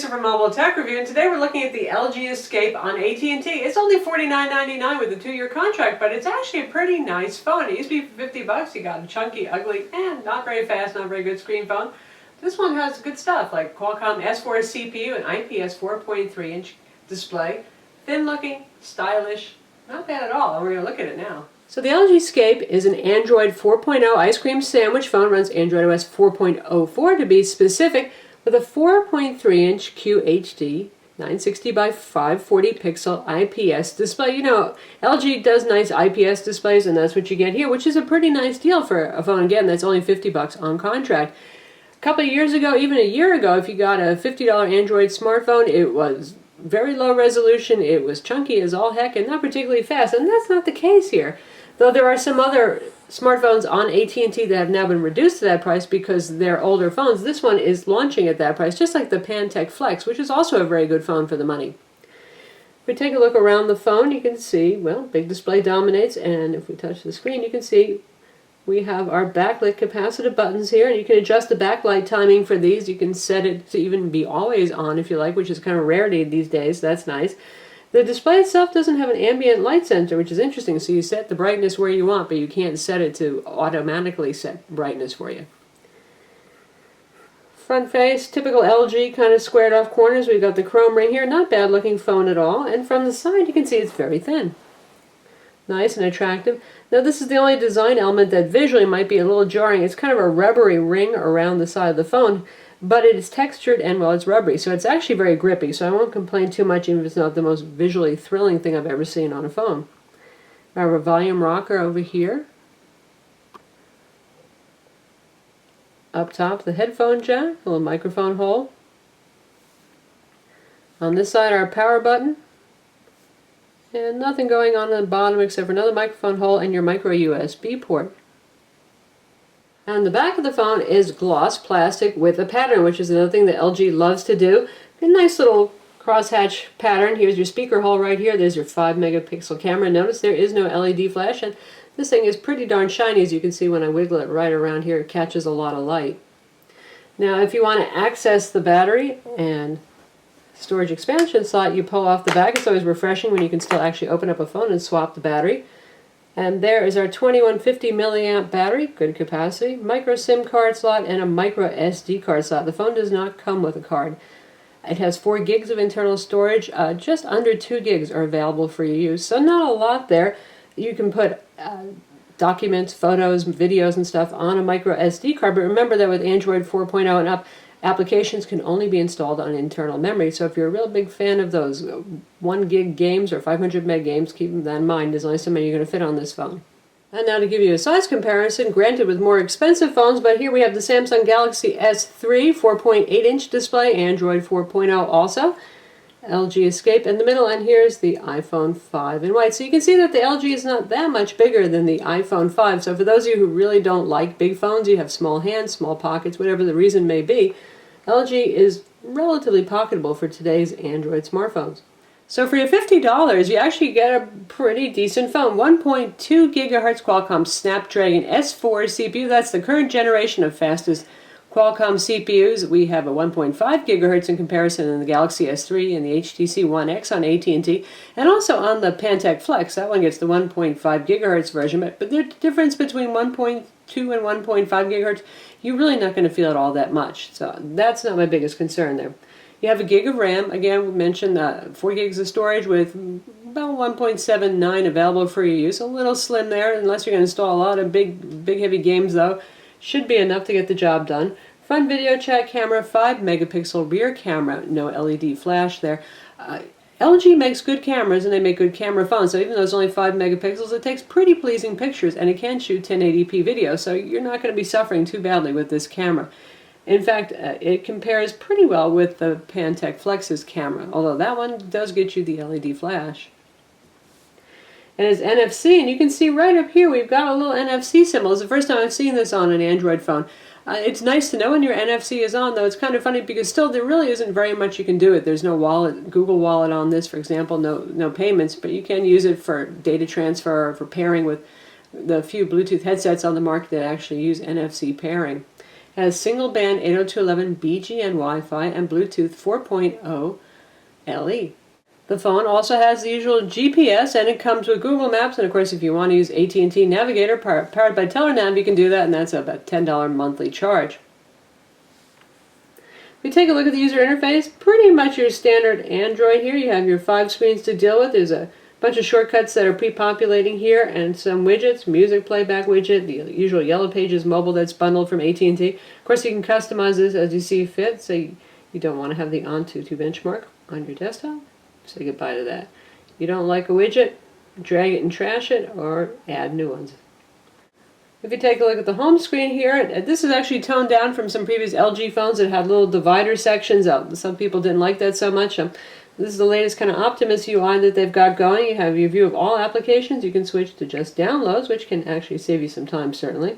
Lisa from Mobile Tech Review, and today we're looking at the LG Escape on AT&T. It's only $49.99 with a 2-year contract, but it's actually a pretty nice phone. It used to be for $50. You got a chunky, ugly, and not very fast, not very good screen phone. This one has good stuff like Qualcomm S4 CPU and IPS 4.3-inch display. Thin looking, stylish, not bad at all, and we're going to look at it now. So the LG Escape is an Android 4.0 ice cream sandwich phone, runs Android OS 4.04 to be specific, with a 4.3-inch QHD 960 by 540 pixel IPS display. You know, LG does nice IPS displays, and that's what you get here, which is a pretty nice deal for a phone, again, that's only $50 on contract. A couple of years ago, even a year ago, if you got a $50 Android smartphone, it was very low resolution, it was chunky as all heck, and not particularly fast, and that's not the case here. Though there are some other smartphones on AT&T that have now been reduced to that price because they're older phones. This one is launching at that price, just like the Pantech Flex, which is also a very good phone for the money. If we take a look around the phone, you can see, well, big display dominates, and if we touch the screen, you can see we have our backlit capacitive buttons here, and you can adjust the backlight timing for these. You can set it to even be always on if you like, which is kind of a rarity these days. That's nice. The display itself doesn't have an ambient light sensor, which is interesting, so you set the brightness where you want, but you can't set it to automatically set brightness for you. Front face, typical LG, kind of squared off corners. We've got the chrome ring here, not bad looking phone at all, and from the side you can see it's very thin. Nice and attractive. Now this is the only design element that visually might be a little jarring. It's kind of a rubbery ring around the side of the phone, but it is textured and, well, it's rubbery, so it's actually very grippy, so I won't complain too much even if it's not the most visually thrilling thing I've ever seen on a phone. I have a volume rocker over here. Up top, the headphone jack, a little microphone hole. On this side, our power button. And nothing going on the bottom except for another microphone hole and your micro USB port. On the back of the phone is gloss plastic with a pattern, which is another thing that LG loves to do. A nice little crosshatch pattern. Here's your speaker hole right here. There's your 5-megapixel camera. Notice there is no LED flash, and this thing is pretty darn shiny, as you can see when I wiggle it right around here. It catches a lot of light. Now, if you want to access the battery and storage expansion slot, you pull off the back. It's always refreshing when you can still actually open up a phone and swap the battery. And there is our 2150 milliamp battery, good capacity, micro SIM card slot, and a micro SD card slot. The phone does not come with a card. It has 4 gigs of internal storage. Just under 2 gigs are available for your use, so not a lot there. You can put documents, photos, videos, and stuff on a micro SD card, but remember that with Android 4.0 and up, applications can only be installed on internal memory, so if you're a real big fan of those 1 gig games or 500 meg games, keep that in mind. There's only so many you're going to fit on this phone. And now to give you a size comparison, granted with more expensive phones, but here we have the Samsung Galaxy S3 4.8-inch display, Android 4.0 also, LG Escape in the middle, and here's the iPhone 5 in white. So you can see that the LG is not that much bigger than the iPhone 5, so for those of you who really don't like big phones, you have small hands, small pockets, whatever the reason may be, LG is relatively pocketable for today's Android smartphones. So for your $50, you actually get a pretty decent phone. 1.2 gigahertz Qualcomm Snapdragon S4 CPU. That's the current generation of fastest Qualcomm CPUs. We have a 1.5 gigahertz in comparison in the Galaxy S3 and the HTC One X on AT&T, and also on the Pantech Flex. That one gets the 1.5 gigahertz version, but the difference between 1.2 and 1.5 gigahertz, you're really not going to feel it all that much. So that's not my biggest concern there. You have a gig of RAM. Again, we mentioned 4 gigs of storage with about 1.79 available for your use. A little slim there, unless you're going to install a lot of big heavy games though. Should be enough to get the job done. Front video chat camera, 5-megapixel rear camera, no LED flash there. LG makes good cameras and they make good camera phones, so even though it's only 5 megapixels, it takes pretty pleasing pictures and it can shoot 1080p video, so you're not going to be suffering too badly with this camera. In fact, it compares pretty well with the Pantech Flex's camera, although that one does get you the LED flash. And it's NFC, and you can see right up here we've got a little NFC symbol. It's the first time I've seen this on an Android phone. It's nice to know when your NFC is on, though it's kind of funny because still there really isn't very much you can do it. There's no wallet, Google Wallet on this, for example, no payments, but you can use it for data transfer or for pairing with the few Bluetooth headsets on the market that actually use NFC pairing. has single band 802.11 BGN Wi-Fi and Bluetooth 4.0 LE. The phone also has the usual GPS, and it comes with Google Maps, and of course if you want to use AT&T Navigator powered by TeleNav, you can do that, and that's about $10 monthly charge. If we take a look at the user interface, pretty much your standard Android here. You have your 5 screens to deal with. There's a bunch of shortcuts that are pre-populating here, and some widgets, music playback widget, the usual Yellow Pages mobile that's bundled from AT&T. Of course you can customize this as you see fit, so you don't want to have the Antutu benchmark on your desktop. Say goodbye to that. You don't like a widget, drag it and trash it, or add new ones. If you take a look at the home screen here, this is actually toned down from some previous LG phones that had little divider sections. Some people didn't like that so much. This is the latest kind of Optimus UI that they've got going. You have your view of all applications. You can switch to just downloads, which can actually save you some time, certainly.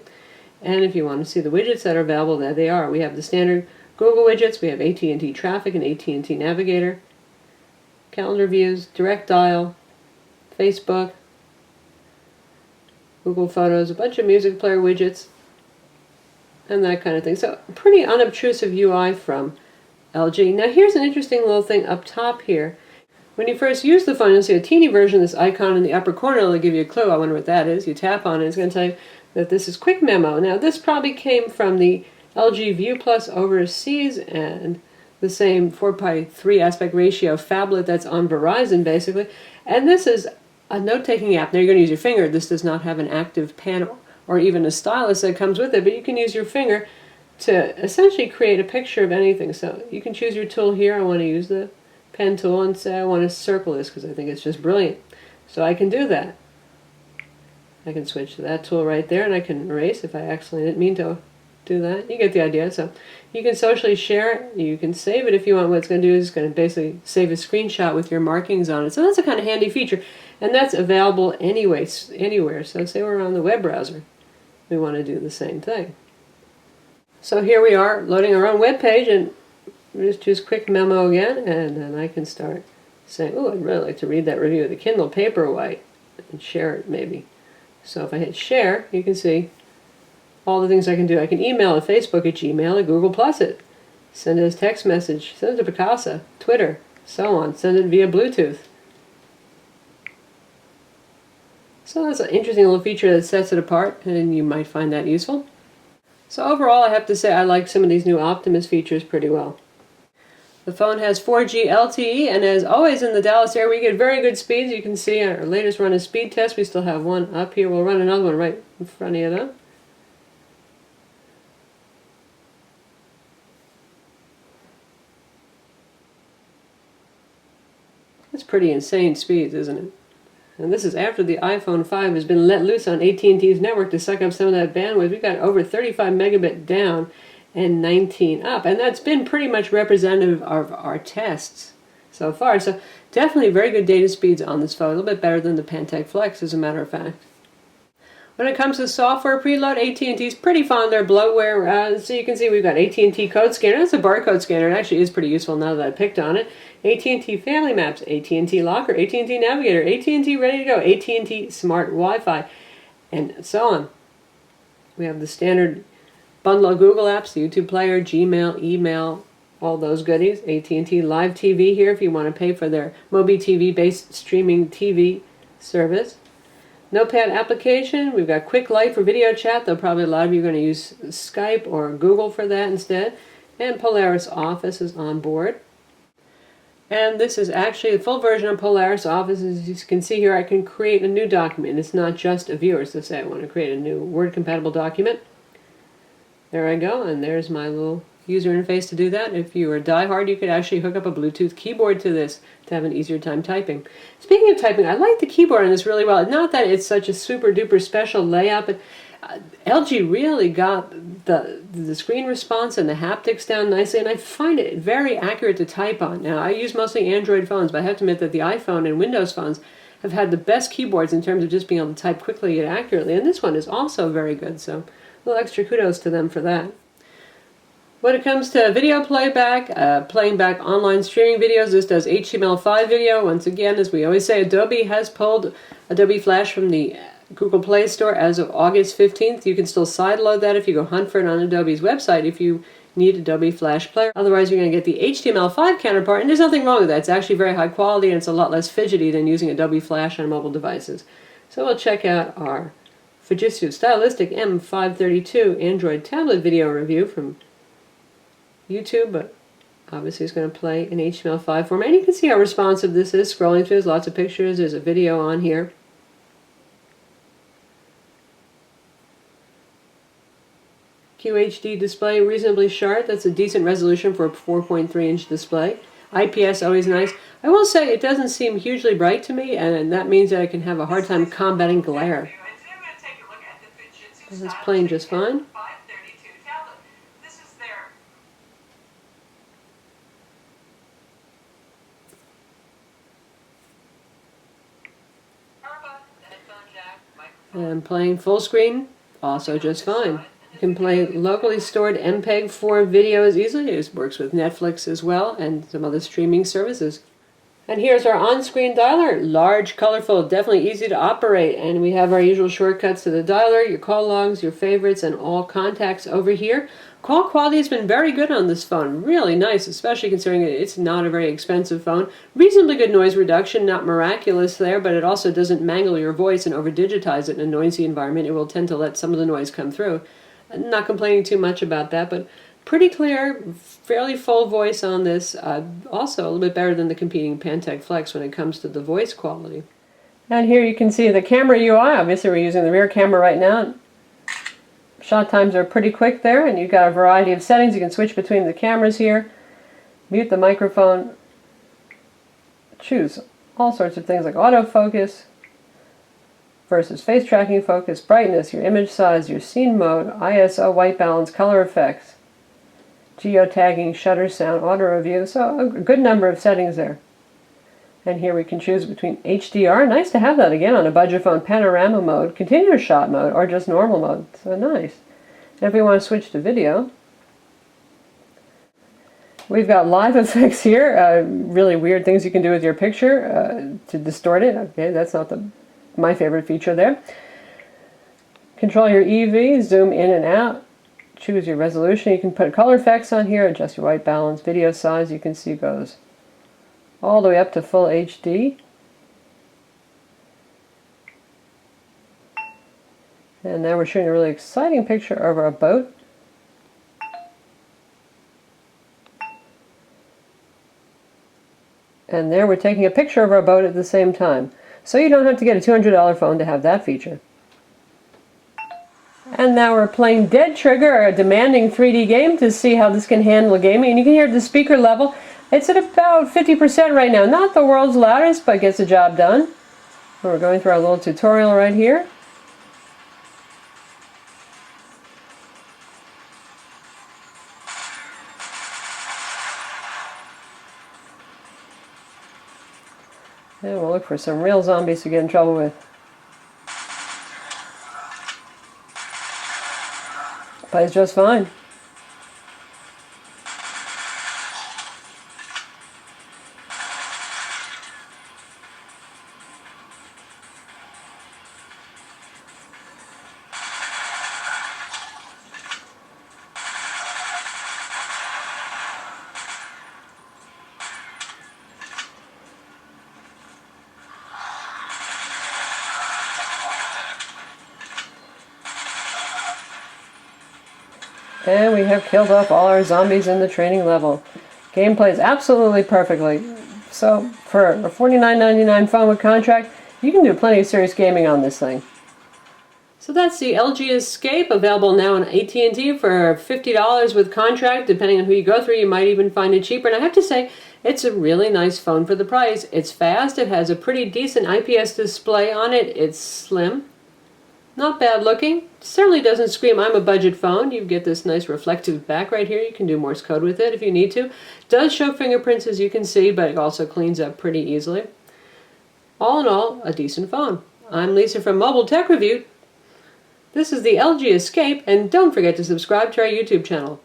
And if you want to see the widgets that are available, there they are. We have the standard Google widgets. We have AT&T Traffic and AT&T Navigator. Calendar views, direct dial, Facebook, Google Photos, a bunch of music player widgets, and that kind of thing. So pretty unobtrusive UI from LG. Now here's an interesting little thing up top here. When you first use the phone, you'll see a teeny version of this icon in the upper corner. It'll give you a clue. I wonder what that is. You tap on it, it's going to tell you that this is Quick Memo. Now this probably came from the LG View Plus overseas, and the same 4:3 aspect ratio phablet that's on Verizon, basically. And this is a note-taking app. Now you're going to use your finger. This does not have an active pen or even a stylus that comes with it, but you can use your finger to essentially create a picture of anything. So you can choose your tool here. I want to use the pen tool and say I want to circle this because I think it's just brilliant. So I can do that. I can switch to that tool right there, and I can erase if I actually didn't mean to do that. You get the idea. So you can socially share it. You can save it if you want. What it's going to do is it's going to basically save a screenshot with your markings on it. So that's a kind of handy feature, and that's available anywhere. So say we're on the web browser, we want to do the same thing. So here we are loading our own web page, and we just choose Quick Memo again, and then I can start saying, oh, I'd really like to read that review of the Kindle Paperwhite and share it maybe. So if I hit share, you can see all the things I can do. I can email it, Facebook it, Gmail it, Google Plus it, send it as text message, send it to Picasa, Twitter, so on, send it via Bluetooth. So that's an interesting little feature that sets it apart, and you might find that useful. So overall, I have to say I like some of these new Optimus features pretty well. The phone has 4G LTE, and as always in the Dallas area, we get very good speeds. You can see our latest run is speed test. We still have one up here. We'll run another one right in front of you though. That's pretty insane speeds, isn't it? And this is after the iPhone 5 has been let loose on AT&T's network to suck up some of that bandwidth. We've got over 35 megabit down and 19 up. And that's been pretty much representative of our tests so far. So definitely very good data speeds on this phone. A little bit better than the Pantech Flex, as a matter of fact. When it comes to software preload, AT&T's pretty fond of their bloatware. So you can see we've got AT&T Code Scanner. That's a barcode scanner. It actually is pretty useful now that I picked on it. AT&T Family Maps, AT&T Locker, AT&T Navigator, AT&T Ready to Go, AT&T Smart Wi-Fi, and so on. We have the standard bundle of Google apps, the YouTube Player, Gmail, email, all those goodies. AT&T Live TV here if you want to pay for their Mobi TV-based streaming TV service. Notepad application, we've got Quick Light for video chat, though probably a lot of you are going to use Skype or Google for that instead. And Polaris Office is on board. And this is actually a full version of Polaris Office. As you can see here, I can create a new document. It's not just a viewer, so say I want to create a new Word-compatible document. There I go, and there's my little user interface to do that. If you are diehard, you could actually hook up a Bluetooth keyboard to this to have an easier time typing. Speaking of typing, I like the keyboard on this really well. Not that it's such a super-duper special layout, but LG really got the screen response and the haptics down nicely, and I find it very accurate to type on. Now, I use mostly Android phones, but I have to admit that the iPhone and Windows phones have had the best keyboards in terms of just being able to type quickly and accurately, and this one is also very good, so a little extra kudos to them for that. When it comes to video playback, playing back online streaming videos, this does HTML5 video. Once again, as we always say, Adobe has pulled Adobe Flash from the Google Play Store as of August 15th. You can still sideload that if you go hunt for it on Adobe's website if you need Adobe Flash Player. Otherwise, you're going to get the HTML5 counterpart, and there's nothing wrong with that. It's actually very high quality, and it's a lot less fidgety than using Adobe Flash on mobile devices. So we'll check out our Fujitsu Stylistic M532 Android tablet video review from YouTube, but obviously it's going to play in HTML5 format. And you can see how responsive this is. Scrolling through, there's lots of pictures. There's a video on here. QHD display, reasonably sharp. That's a decent resolution for a 4.3-inch display. IPS, always nice. I will say it doesn't seem hugely bright to me, and that means that I can have a hard time combating glare. And it's playing just fine. And playing full screen, also just fine. You can play locally stored MPEG-4 videos easily. It works with Netflix as well and some other streaming services. And here's our on-screen dialer. Large, colorful, definitely easy to operate. And we have our usual shortcuts to the dialer, your call logs, your favorites, and all contacts over here. Call quality has been very good on this phone. Really nice, especially considering it's not a very expensive phone. Reasonably good noise reduction, not miraculous there, but it also doesn't mangle your voice and over-digitize it in a noisy environment. It will tend to let some of the noise come through. Not complaining too much about that, but pretty clear, fairly full voice on this. Also a little bit better than the competing Pantech Flex when it comes to the voice quality. And here you can see the camera UI. Obviously we're using the rear camera right now. Shot times are pretty quick there, and you've got a variety of settings. You can switch between the cameras here, mute the microphone, choose all sorts of things like autofocus versus face tracking focus, brightness, your image size, your scene mode, ISO, white balance, color effects, geotagging, shutter sound, auto review, so a good number of settings there. And here we can choose between HDR, nice to have that again on a budget phone, panorama mode, continuous shot mode, or just normal mode, so nice. And if we want to switch to video, we've got live effects here, really weird things you can do with your picture to distort it. Okay, that's not my favorite feature there. Control your EV, zoom in and out, choose your resolution. You can put color effects on here, adjust your white balance, video size, you can see goes all the way up to full HD. And now we're shooting a really exciting picture of our boat. And there we're taking a picture of our boat at the same time. So you don't have to get a $200 phone to have that feature. And now we're playing Dead Trigger, a demanding 3D game, to see how this can handle gaming. And you can hear the speaker level. It's at about 50% right now. Not the world's loudest, but gets the job done. We're going through our little tutorial right here. And we'll look for some real zombies to get in trouble with. Plays just fine. And we have killed off all our zombies in the training level. Game plays absolutely perfectly. So for a $49.99 phone with contract, you can do plenty of serious gaming on this thing. So that's the LG Escape, available now on AT&T for $50 with contract. Depending on who you go through, you might even find it cheaper. And I have to say, it's a really nice phone for the price. It's fast. It has a pretty decent IPS display on it. It's slim. Not bad looking. Certainly doesn't scream, I'm a budget phone. You get this nice reflective back right here. You can do Morse code with it if you need to. Does show fingerprints, as you can see, but it also cleans up pretty easily. All in all, a decent phone. I'm Lisa from Mobile Tech Review. This is the LG Escape, and don't forget to subscribe to our YouTube channel.